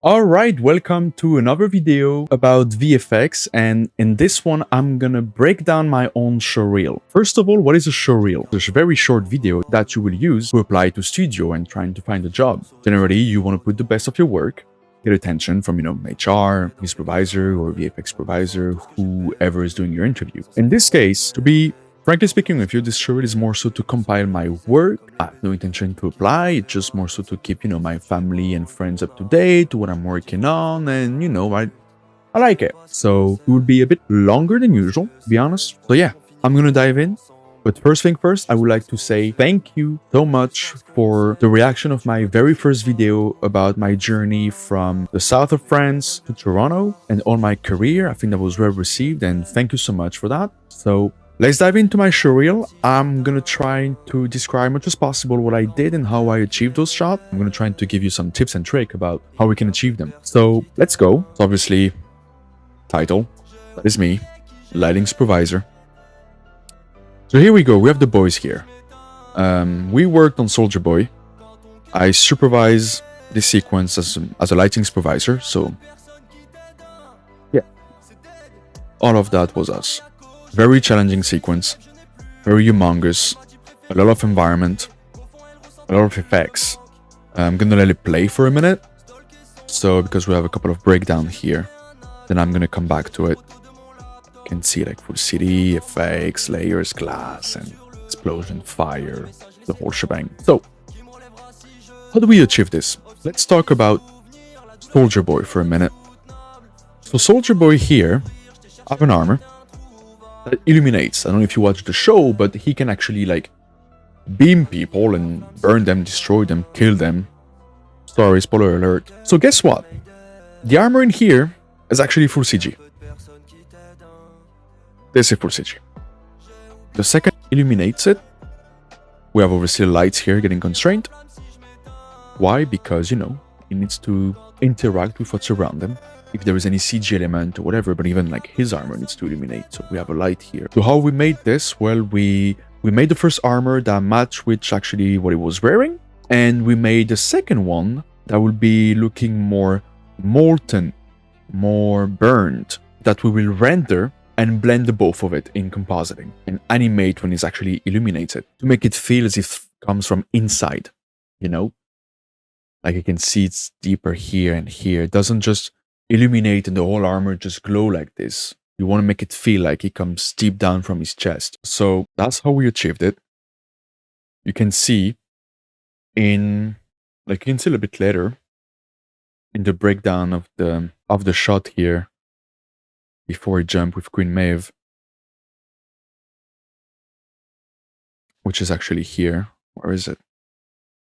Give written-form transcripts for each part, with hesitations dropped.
Alright, welcome to another video about VFX, and in this one I'm gonna break down my own showreel. First of all, what is a showreel? It's a very short video that you will use to apply to studio and trying to find a job. Generally, you want to put the best of your work, get attention from, HR, supervisor or VFX supervisor, whoever is doing your interview. In this case, to be frankly speaking with you, this showreel is more so to compile my work. I have no intention to apply, it's just more so to keep, my family and friends up to date, to what I'm working on, and, I like it. So it would be a bit longer than usual, to be honest. So yeah, I'm gonna dive in. But first thing first, I would like to say thank you so much for the reaction of my very first video about my journey from the south of France to Toronto and all my career. I think that was well received, and thank you so much for that. So let's dive into my showreel. I'm gonna try to describe as much as possible what I did and how I achieved those shots. I'm gonna try to give you some tips and tricks about how we can achieve them. So let's go. So obviously, title, that is me, lighting supervisor. So here we go, we have the boys here. We worked on Soldier Boy. I supervise this sequence as a lighting supervisor, so yeah. All of that was us. Very challenging sequence, very humongous, a lot of environment, a lot of effects. I'm gonna let it play for a minute. So because we have a couple of breakdown here, then I'm gonna come back to it. You can see like full city, effects, layers, glass, and explosion, fire, the whole shebang. So how do we achieve this? Let's talk about Soldier Boy for a minute. So Soldier Boy here have an armor that illuminates. I don't know if you watch the show, but he can actually like beam people and burn them, destroy them, kill them. Sorry, spoiler alert. So guess what? The armor in here is actually full CG. This is full CG. The second illuminates it, we have obviously lights here getting constrained. Why? Because, it needs to interact with what's around them. If there is any CG element or whatever, but even like his armor needs to illuminate. So we have a light here. So how we made this? Well, we made the first armor that matched with actually what he was wearing. And we made the second one that will be looking more molten, more burned, that we will render and blend the both of it in compositing and animate when it's actually illuminated to make it feel as if it comes from inside, Like you can see it's deeper here and here. It doesn't just illuminate and the whole armor just glow like this. You want to make it feel like it comes deep down from his chest. So that's how we achieved it. You can see you can see a bit later in the breakdown of the shot here before he jumped with Queen Maeve, which is actually here. Where is it?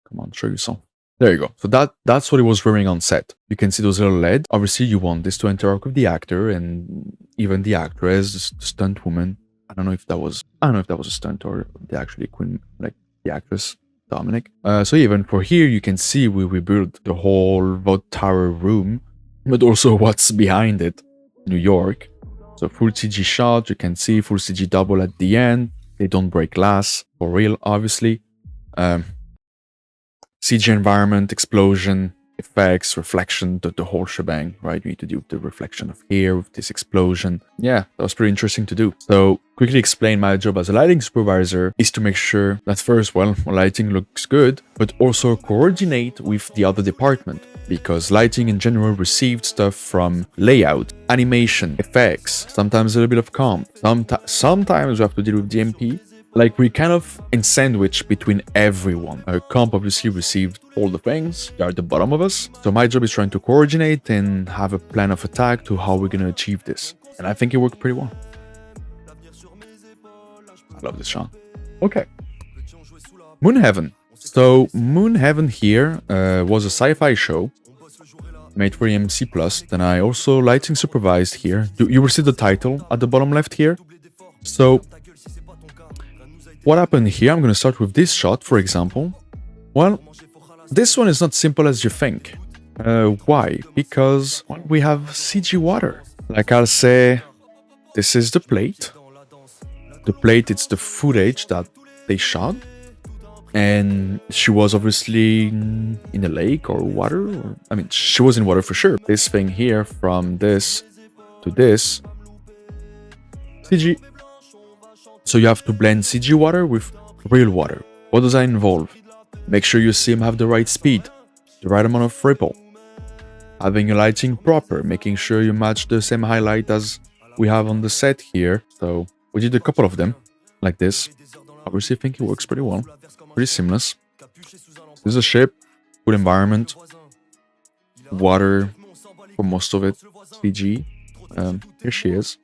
Come on, show you some. There you go. So that's what he was wearing on set. You can see those little LED. Obviously, you want this to interact with the actor and even the actress, the stunt woman. I don't know if that was a stunt or the actually queen, like the actress Dominic. So even for here, you can see we built the whole Vote Tower room, but also what's behind it, New York. So full CG shot. You can see full CG double at the end. They don't break glass for real, obviously. CG environment, explosion, effects, reflection, the whole shebang, right? You need to do the reflection of here with this explosion. Yeah, that was pretty interesting to do. So quickly explain my job as a lighting supervisor is to make sure that first, lighting looks good, but also coordinate with the other department, because lighting in general received stuff from layout, animation, effects, sometimes a little bit of comp. Sometimes we have to deal with DMP. Like we kind of in sandwich between everyone. Comp obviously received all the things. They're at the bottom of us. So my job is trying to coordinate and have a plan of attack to how we're going to achieve this. And I think it worked pretty well. I love this shot. Okay. Moonhaven. So Moonhaven here was a sci-fi show made for EMC+. Then I also lighting supervised here. You will see the title at the bottom left here. So what happened here? I'm going to start with this shot, for example. Well, this one is not simple as you think. Why? Because we have CG water. Like I'll say, this is the plate. The plate, it's the footage that they shot. And she was obviously in a lake or water. Or, I mean, she was in water for sure. This thing here, from this to this, CG. So you have to blend CG water with real water. What does that involve? Make sure your sim have the right speed, the right amount of ripple, having your lighting proper, making sure you match the same highlight as we have on the set here. So we did a couple of them like this. Obviously, I think it works pretty well, pretty seamless. This is a ship, good environment, water for most of it, CG. Here she is.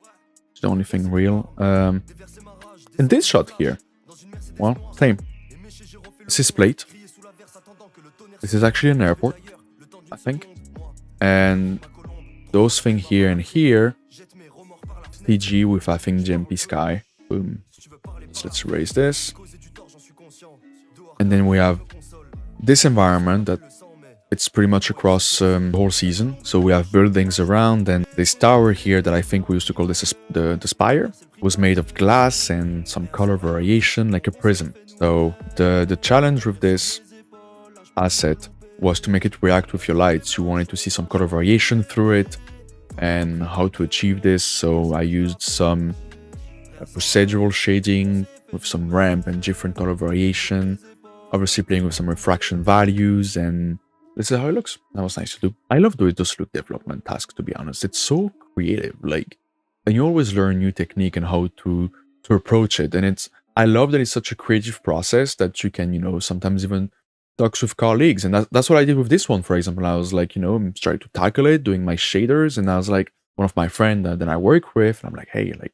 It's the only thing real. In this shot here, well, same. This is plate. This is actually an airport, I think. And those things here and here, CG with, I think, GMP Sky. Boom. So let's erase this. And then we have this environment that it's pretty much across the whole season. So we have buildings around, and this tower here that I think we used to call this the spire was made of glass and some color variation like a prism. So the challenge with this asset was to make it react with your lights. You wanted to see some color variation through it and how to achieve this. So I used some procedural shading with some ramp and different color variation, obviously playing with some refraction values, and this is how it looks. That was nice to do. I love doing those look development tasks, to be honest. It's so creative, like, and you always learn new technique and how to approach it. And I love that it's such a creative process that you can, sometimes even talk with colleagues. And that's what I did with this one, for example. I was like, trying to tackle it, doing my shaders, and I was like, one of my friends that I work with, and I'm like, hey, like,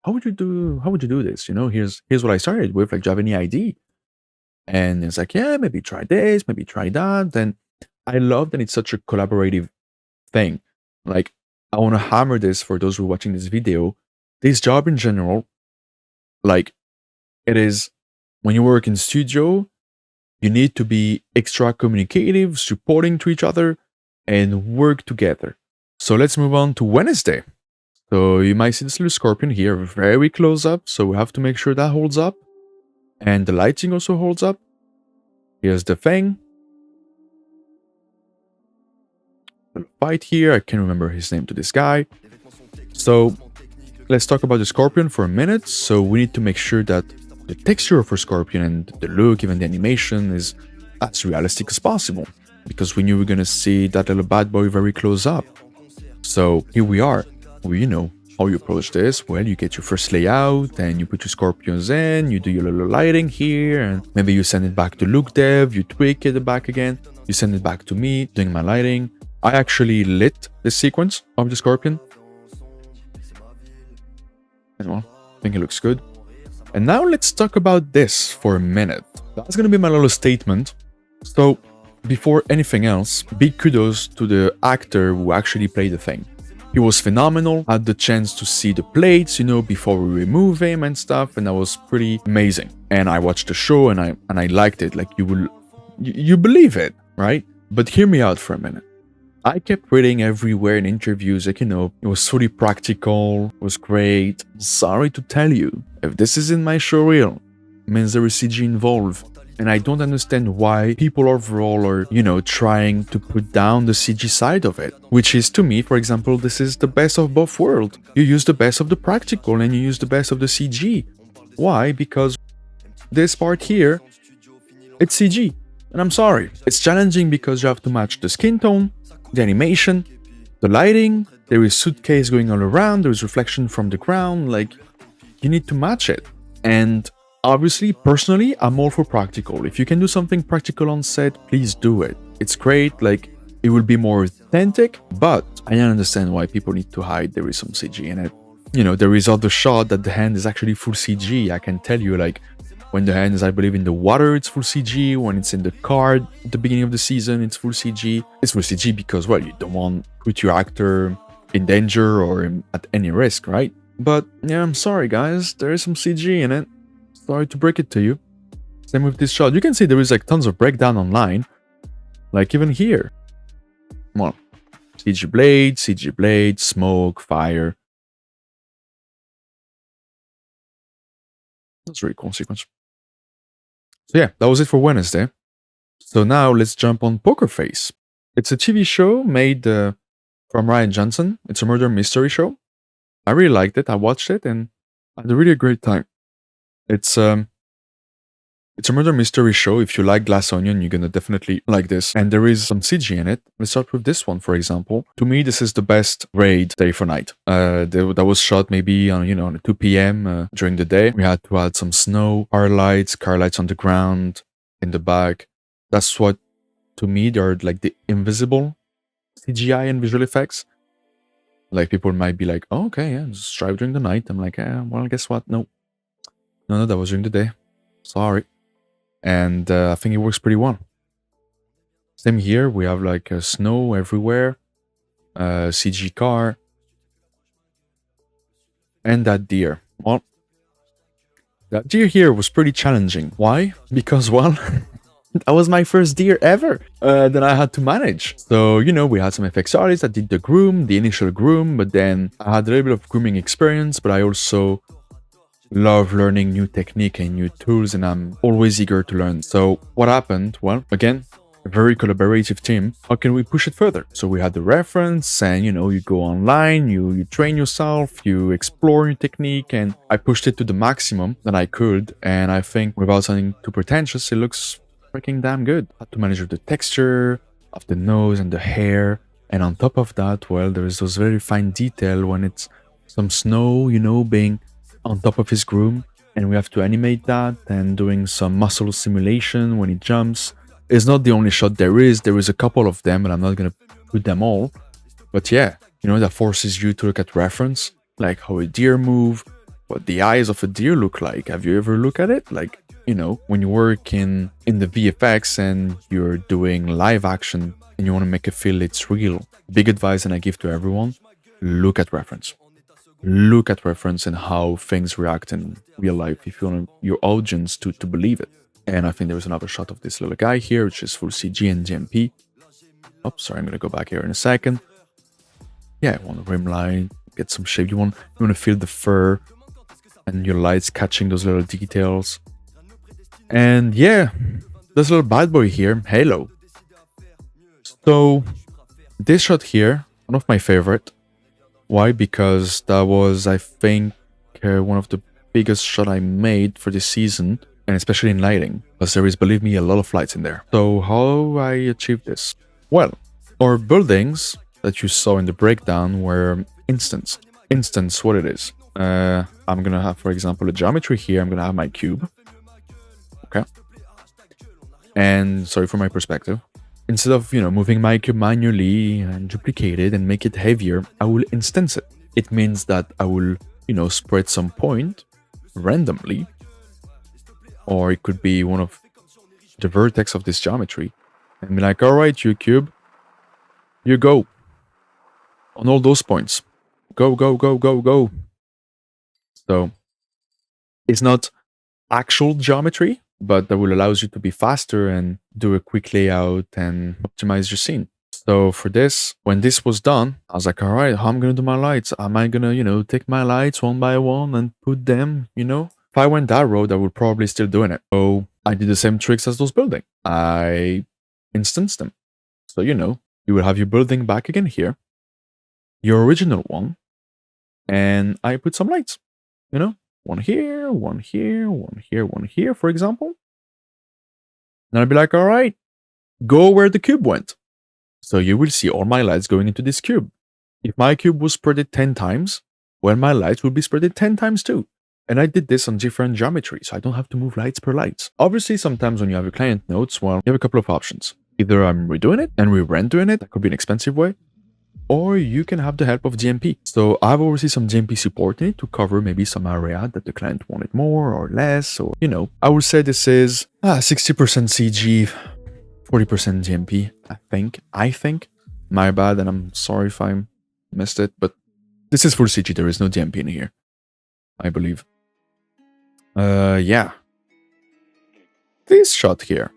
how would you do this? Here's what I started with. Like, do you have any idea? And it's like, yeah, maybe try this, maybe try that. And I love that it's such a collaborative thing. Like, I want to hammer this for those who are watching this video. This job in general, like, it is, when you work in studio, you need to be extra communicative, supporting to each other, and work together. So let's move on to Wednesday. So you might see this little scorpion here, very close up. So we have to make sure that holds up. And the lighting also holds up. Here's the thing. Little fight here. I can't remember his name to this guy. So let's talk about the scorpion for a minute. So we need to make sure that the texture of our scorpion and the look, even the animation, is as realistic as possible. Because we knew we were going to see that little bad boy very close up. So here we are. Well, how you approach this. Well, you get your first layout and you put your scorpions in, you do your little lighting here, and maybe you send it back to look dev, you tweak it back again, you send it back to me, doing my lighting. I actually lit the sequence of the scorpion. And well, I think it looks good. And now let's talk about this for a minute. That's gonna be my little statement. So, before anything else, big kudos to the actor who actually played the thing. He was phenomenal, had the chance to see the plates, before we remove him and stuff, and that was pretty amazing. And I watched the show and I liked it. Like, you believe it, right? But hear me out for a minute. I kept reading everywhere in interviews, like, it was fully practical, it was great. Sorry to tell you, if this is in my showreel, it means there is CG involved. And I don't understand why people overall are, trying to put down the CG side of it. Which is, to me, for example, this is the best of both worlds. You use the best of the practical and you use the best of the CG. Why? Because this part here, it's CG. And I'm sorry. It's challenging because you have to match the skin tone, the animation, the lighting. There is suitcase going all around. There is reflection from the ground. Like, you need to match it. And obviously, personally, I'm all for practical. If you can do something practical on set, please do it. It's great, like, it will be more authentic, but I don't understand why people need to hide there is some CG in it. There is other shot that the hand is actually full CG. I can tell you, like, when the hand is, I believe, in the water, it's full CG. When it's in the car at the beginning of the season, it's full CG. It's full CG because, well, you don't want to put your actor in danger or at any risk, right? But, yeah, I'm sorry, guys. There is some CG in it. Sorry to break it to you. Same with this shot. You can see there is like tons of breakdown online. Like even here. Well, CG blade, smoke, fire. That's a really cool sequence. So yeah, that was it for Wednesday. So now let's jump on Poker Face. It's a TV show made from Ryan Johnson. It's a murder mystery show. I really liked it. I watched it and I had a really great time. It's a murder mystery show. If you like Glass Onion, you're gonna definitely like this. And there is some CG in it. Let's start with this one, for example. To me, this is the best raid Day for Night. That was shot maybe on, on 2 p.m. During the day. We had to add some snow, car lights on the ground, in the back. That's what, to me, they're like the invisible CGI and visual effects. Like, people might be like, oh, okay, yeah, just drive during the night. I'm like, well, guess what? No, that was during the day. Sorry. And I think it works pretty well. Same here, we have like snow everywhere, CG car, and that deer. Well, that deer here was pretty challenging. Why? Because, well, that was my first deer ever that I had to manage. So, we had some VFX artists that did the initial groom, but then I had a little bit of grooming experience, but I also love learning new technique and new tools, and I'm always eager to learn. So what happened? Well, again, a very collaborative team. How can we push it further? So we had the reference, and you go online, you train yourself, you explore new technique, and I pushed it to the maximum that I could. And I think, without sounding too pretentious, it looks freaking damn good. I had to manage the texture of the nose and the hair, and on top of that, well, there is those very fine detail when it's some snow, being on top of his groom, and we have to animate that, and doing some muscle simulation when he jumps. It's not the only shot there is a couple of them, and I'm not gonna put them all. But yeah, that forces you to look at reference, like how a deer move, what the eyes of a deer look like. Have you ever looked at it? Like, when you work in the VFX and you're doing live action and you want to make it feel it's real, big advice that I give to everyone: look at reference. Look at reference and how things react in real life if you want your audience to believe it. And I think there's another shot of this little guy here, which is full CG and GMP. Oh, sorry, I'm gonna go back here in a second. Yeah, I want a rim line, get some shape. You want to feel the fur and your lights catching those little details. And yeah, this little bad boy here, Halo. So this shot here, one of my favorite. Why? Because that was, I think, one of the biggest shot I made for this season, and especially in lighting, because there is, believe me, a lot of lights in there. So how I achieved this? Well, our buildings that you saw in the breakdown were instants. Instants, what it is. I'm gonna have, for example, a geometry here. I'm gonna have my cube. Okay. And sorry for my perspective. Instead of, moving my cube manually and duplicate it and make it heavier, I will instance it. It means that I will, spread some point randomly, or it could be one of the vertex of this geometry, and be like, all right, you cube, you go on all those points. Go, go, go, go, go. So it's not actual geometry, but that will allow you to be faster and do a quick layout and optimize your scene. So for this, when this was done, I was like, all right, how am I going to do my lights? Am I going to, take my lights one by one and put them, If I went that road, I would probably still doing it. So I did the same tricks as those buildings. I instanced them. So, you will have your building back again here, your original one, and I put some lights, one here, one here, one here, one here, for example. And I'll be like, all right, go where the cube went. So you will see all my lights going into this cube. If my cube was spreaded 10 times, well, my lights will be spreaded 10 times too. And I did this on different geometries, so I don't have to move lights per lights. Obviously, sometimes when you have your client notes, well, you have a couple of options. Either I'm redoing it and re-rendering it, that could be an expensive way, or you can have the help of GMP. So I've obviously some GMP support in it to cover maybe some area that the client wanted more or less, or, I would say this is 60% CG, 40% GMP, I think. My bad, and I'm sorry if I missed it, but this is full CG, there is no GMP in here, I believe. Yeah. This shot here.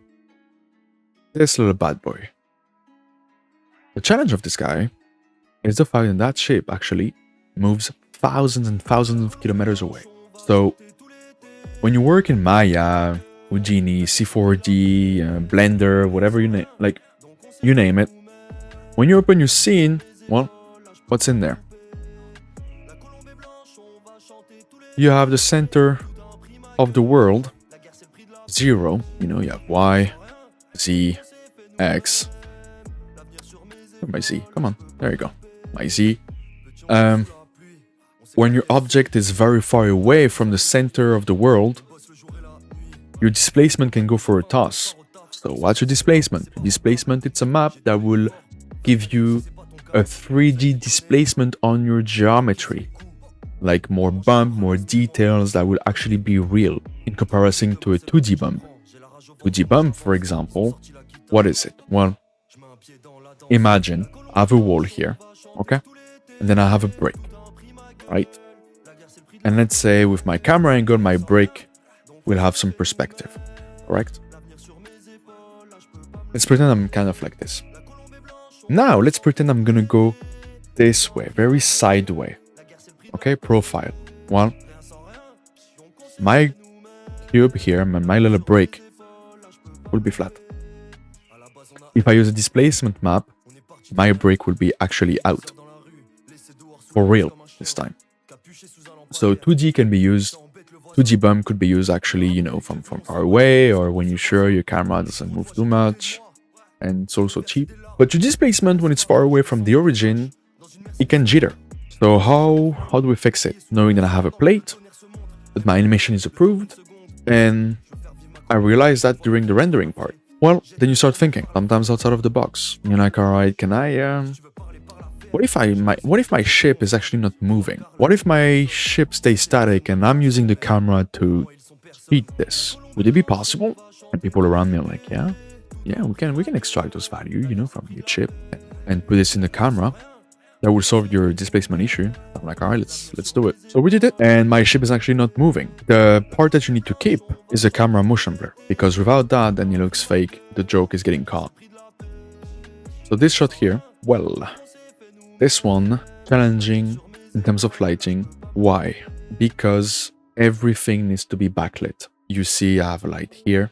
This little bad boy. The challenge of this guy is the fact that that ship actually moves thousands and thousands of kilometers away. So when you work in Maya, Houdini, C4D, Blender, whatever you name, like you name it. When you open your scene, well, what's in there? You have the center of the world, 0. You know, you have Y, Z, X. Where's my Z? Come on, there you go. My Z. When your object is very far away from the center of the world, your displacement can go for a toss. So what's your displacement? Your displacement, it's a map that will give you a 3D displacement on your geometry. Like more bump, more details that will actually be real in comparison to a 2D bump. 2D bump, for example, what is it? Well, imagine I have a wall here, okay? And then I have a brick, right? And let's say with my camera angle, my brick will have some perspective, correct? Let's pretend I'm kind of like this. Now, let's pretend I'm gonna go this way, very sideways. Okay, profile. Well, my cube here, my little brick, will be flat. If I use a displacement map, my brick will be actually out. For real, this time. So 2D can be used, 2D bump could be used actually, you know, from far away, or when you're sure your camera doesn't move too much, and it's also cheap. But your displacement, when it's far away from the origin, it can jitter. So how do we fix it? Knowing that I have a plate, that my animation is approved, and I realized that during the rendering part. Well, then you start thinking, sometimes outside of the box. You're like, alright, can I, what if my ship is actually not moving? What if my ship stays static and I'm using the camera to feed this? Would it be possible? And people around me are like, yeah, we can extract those values, you know, from your chip and put this in the camera. That will solve your displacement issue. I'm like, all right, let's do it. So we did it, and my ship is actually not moving. The part that you need to keep is the camera motion blur, because without that, then it looks fake. The joke is getting caught. So this shot here, well, this one, challenging in terms of lighting. Why? Because everything needs to be backlit. You see, I have a light here,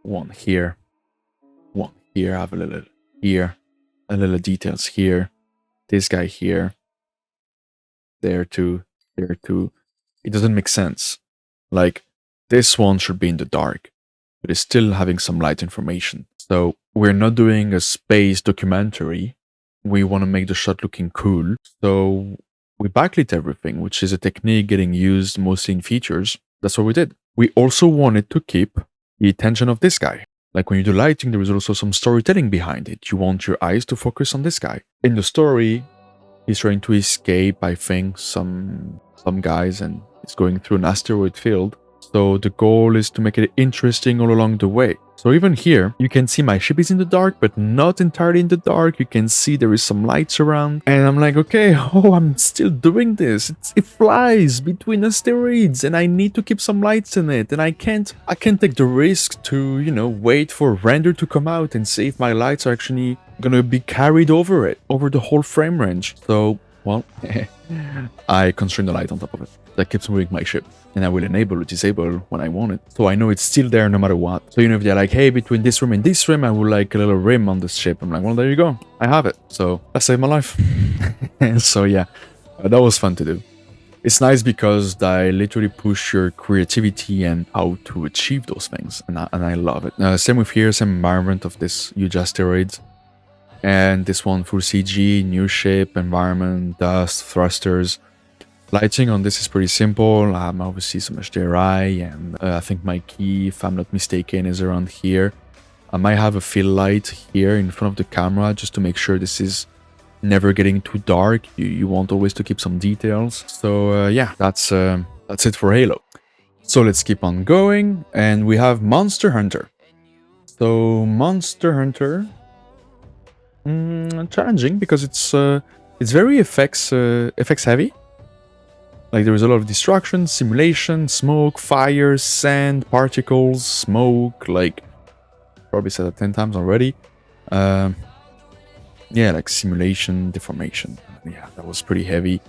one here, one here, I have a little here, a little details here, this guy here, there too, there too. It doesn't make sense. Like, this one should be in the dark, but it's still having some light information. So we're not doing a space documentary. We want to make the shot looking cool. So we backlit everything, which is a technique getting used mostly in features. That's what we did. We also wanted to keep the attention of this guy. Like when you do lighting, there is also some storytelling behind it. You want your eyes to focus on this guy. In the story, he's trying to escape, I think, some guys, and he's going through an asteroid field. So the goal is to make it interesting all along the way. So even here, you can see my ship is in the dark, but not entirely in the dark. You can see there is some lights around. And I'm like, okay, I'm still doing this. It flies between asteroids and I need to keep some lights in it. And I can't take the risk to, you know, wait for render to come out and see if my lights are actually gonna be carried over it, over the whole frame range. So, well, I constrain the light on top of it. That keeps moving my ship. And I will enable or disable when I want it. So I know it's still there no matter what. So, you know, if they're like, hey, between this rim and this rim, I would like a little rim on this ship. I'm like, well, there you go. I have it. So that saved my life. So yeah, that was fun to do. It's nice because I literally push your creativity and how to achieve those things. And I love it. Same with here, same environment of this huge asteroid. And this one full CG, new ship, environment, dust, thrusters. Lighting on this is pretty simple. Obviously some HDRI, and I think my key, if I'm not mistaken, is around here. I might have a fill light here in front of the camera just to make sure this is never getting too dark. You want always to keep some details. So yeah, that's it for Halo. So let's keep on going, and we have Monster Hunter. So Monster Hunter, challenging because it's very effects heavy. Like there is a lot of destruction, simulation, smoke, fire, sand, particles, smoke, like probably said that 10 times already. Yeah, like simulation, deformation. Yeah, that was pretty heavy,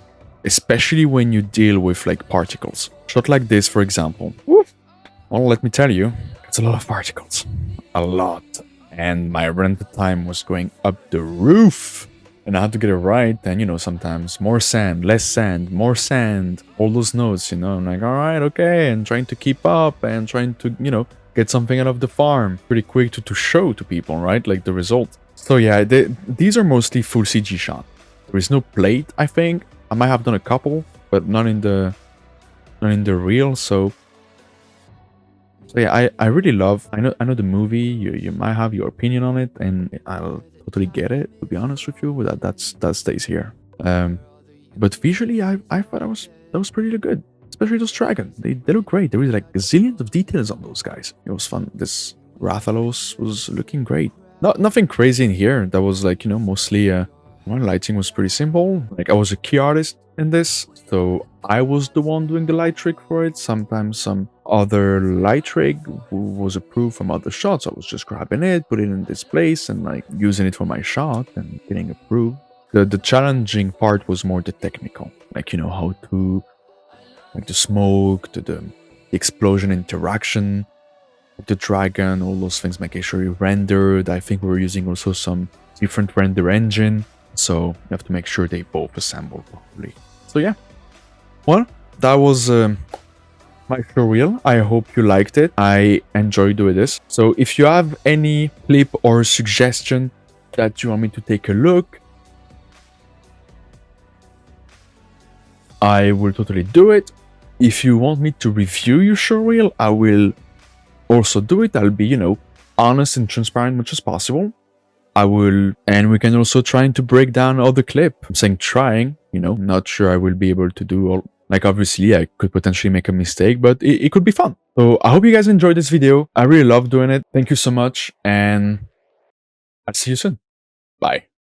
especially when you deal with like particles. Shot like this, for example. Whoop. Well, let me tell you, it's a lot of particles. A lot. And my render time was going up the roof. And I had to get it right. And, you know, sometimes more sand, less sand, more sand. All those notes, you know. I'm like, all right, okay. And trying to keep up and trying to, you know, get something out of the farm pretty quick to show to people, right? Like the result. So yeah, these are mostly full CG shot. There is no plate, I think. I might have done a couple, but not in the reel. So yeah, I really love. I know the movie. You might have your opinion on it, and I'll totally get it. To be honest with you, but that stays here. But visually, I thought that was pretty good. Especially those dragons. They look great. There was like gazillions of details on those guys. It was fun. This Rathalos was looking great. Nothing crazy in here. That was like, you know, mostly my lighting was pretty simple. Like I was a key artist in this, so I was the one doing the light trick for it. Sometimes some other light trick was approved from other shots. I was just grabbing it, putting it in this place, and like using it for my shot and getting approved. The challenging part was more the technical, like, you know, how to, like the smoke, the explosion interaction, the dragon, all those things, making sure you rendered. I think we were using also some different render engine, so you have to make sure they both assemble properly. So yeah, well, that was my showreel. I hope you liked it. I enjoyed doing this. So if you have any clip or suggestion that you want me to take a look, I will totally do it. If you want me to review your showreel, I will also do it. I'll be, you know, honest and transparent much as possible. I will, and we can also try to break down all the clip. I'm saying trying, you know, not sure I will be able to do all, like obviously I could potentially make a mistake, but it could be fun. So I hope you guys enjoyed this video. I really love doing it. Thank you so much, and I'll see you soon. Bye.